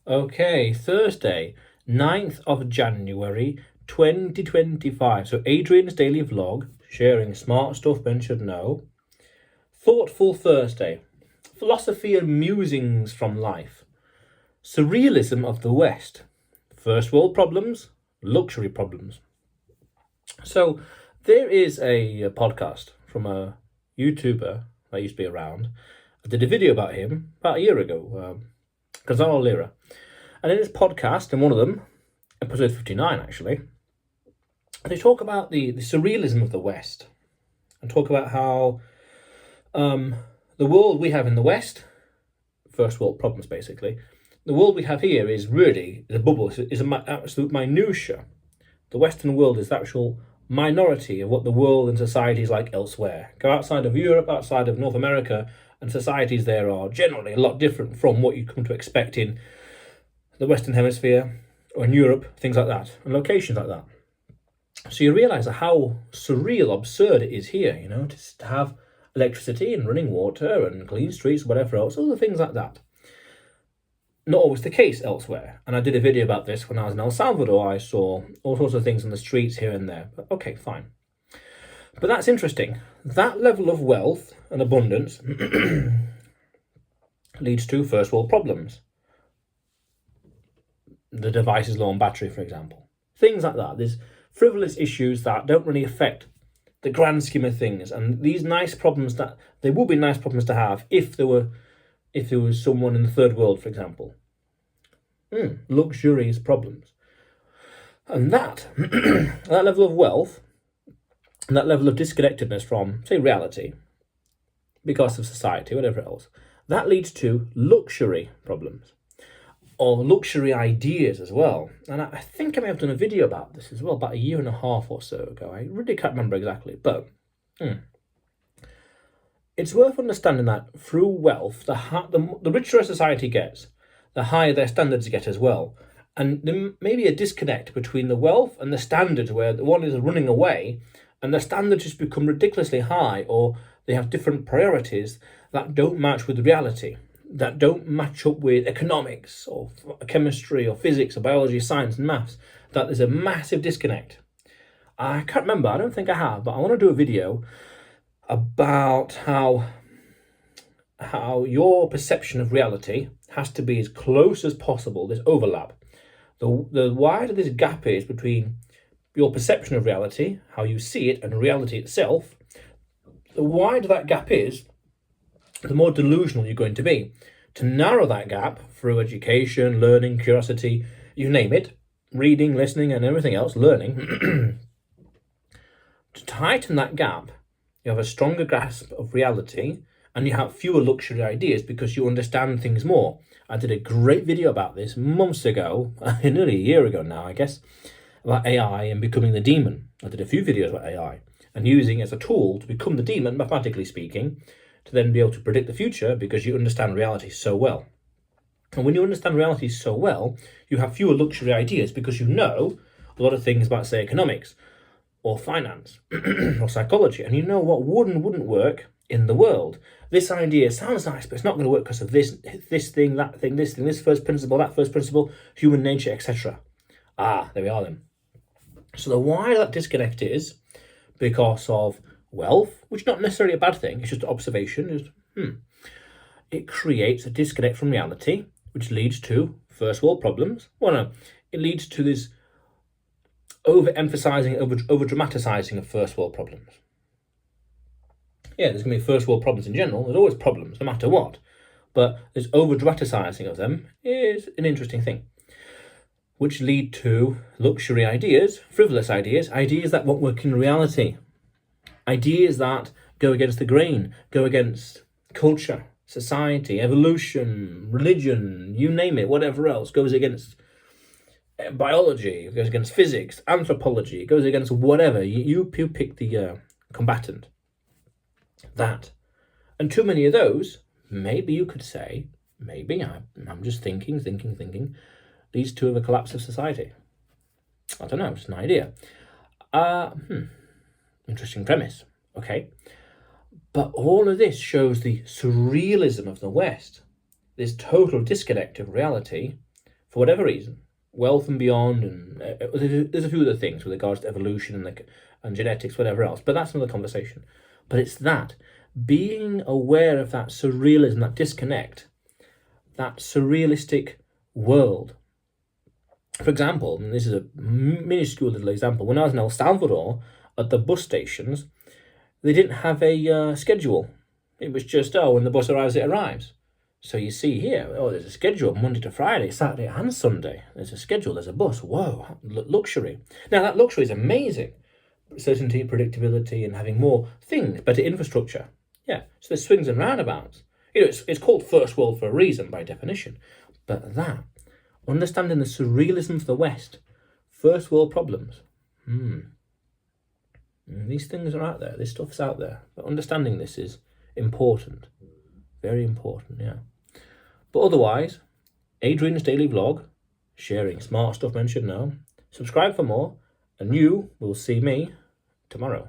Okay, Thursday, 9th of January 2025. So Adrian's daily vlog, sharing smart stuff men should know. Thoughtful Thursday, philosophy and musings from life. Surrealism of the West, first world problems, luxury problems. So there is a podcast from a YouTuber that used to be around. I did a video about him about a year ago, Gonzalo Lira. And in this podcast, in one of them, episode 59 actually, they talk about the surrealism of the West and talk about how the world we have in the West, first world problems basically, the world we have here is really the bubble, is an absolute minutia. The Western world is the actual minority of what the world and society is like elsewhere. Go outside of Europe, outside of North America, and societies there are generally a lot different from what you come to expect in the Western Hemisphere or in Europe, things like that, and locations like that. So you realise how surreal, absurd it is here, to have electricity and running water and clean streets, whatever else, all the things like that. Not always the case elsewhere. And I did a video about this when I was in El Salvador. I saw all sorts of things on the streets here and there. But okay, fine. But that's interesting. That level of wealth and abundance leads to first world problems. The device is low on battery, for example. Things like that. There's frivolous issues that don't really affect the grand scheme of things. And these nice problems they would be nice problems to have if there was someone in the third world, for example. Luxurious problems. And that, that level of wealth, and that level of disconnectedness from, say, reality, because of society, whatever else, that leads to luxury problems. Or luxury ideas as well. And I think I may have done a video about this as well, about a year and a half or so ago. I really can't remember exactly, but it's worth understanding that through wealth, the richer a society gets, the higher their standards get as well. And there may be a disconnect between the wealth and the standards, where the one is running away and the standards just become ridiculously high, or they have different priorities that don't match with reality, that don't match up with economics or chemistry or physics or biology, science and maths, that there's a massive disconnect. I can't remember, I don't think I have, but I want to do a video about how your perception of reality has to be as close as possible, this overlap. The wider this gap is between your perception of reality, how you see it, and reality itself, the wider that gap is, the more delusional you're going to be. To narrow that gap through education, learning, curiosity, you name it, reading, listening, and everything else, learning, to tighten that gap, you have a stronger grasp of reality, and you have fewer luxury ideas because you understand things more. I did a great video about this months ago, nearly a year ago now, I guess, about AI and becoming the demon. I did a few videos about AI and using it as a tool to become the demon, mathematically speaking, to then be able to predict the future because you understand reality so well. And when you understand reality so well, you have fewer luxury ideas because you know a lot of things about, say, economics or finance or psychology, and you know what would and wouldn't work in the world. This idea sounds nice, but it's not going to work because of this thing, that thing, this first principle, that first principle, human nature, etc. There we are then. So the wider that disconnect is because of wealth, which is not necessarily a bad thing, it's just an observation, it creates a disconnect from reality, which leads to first world problems. Well, no, it leads to this overemphasizing, over-dramatizing of first world problems. Yeah, there's going to be first world problems in general. There's always problems, no matter what. But this over-dramatizing of them is an interesting thing, which lead to luxury ideas, frivolous ideas, ideas that won't work in reality, ideas that go against the grain, go against culture, society, evolution, religion, you name it, whatever else, goes against biology, goes against physics, anthropology, goes against whatever. You pick the combatant. That. And too many of those, maybe you could say, maybe, I'm just thinking, leads to the collapse of society. I don't know, it's an idea. Interesting premise, okay. But all of this shows the surrealism of the West, this total disconnect of reality for whatever reason, wealth and beyond, and there's a few other things with regards to evolution and genetics, whatever else, but that's another conversation. But it's that, being aware of that surrealism, that disconnect, that surrealistic world. For example, and this is a minuscule little example, when I was in El Salvador, at the bus stations, they didn't have a schedule. It was just, when the bus arrives, it arrives. So you see here, there's a schedule Monday to Friday, Saturday and Sunday. There's a schedule, there's a bus. Whoa, luxury. Now, that luxury is amazing. Certainty, predictability, and having more things, better infrastructure. Yeah, so there's swings and roundabouts. It's called first world for a reason, by definition. But that, understanding the surrealism of the West, first world problems. These things are out there. This stuff's out there. But understanding this is important. Very important, yeah. But otherwise, Adrian's daily vlog, sharing smart stuff men should know. Subscribe for more, and you will see me tomorrow.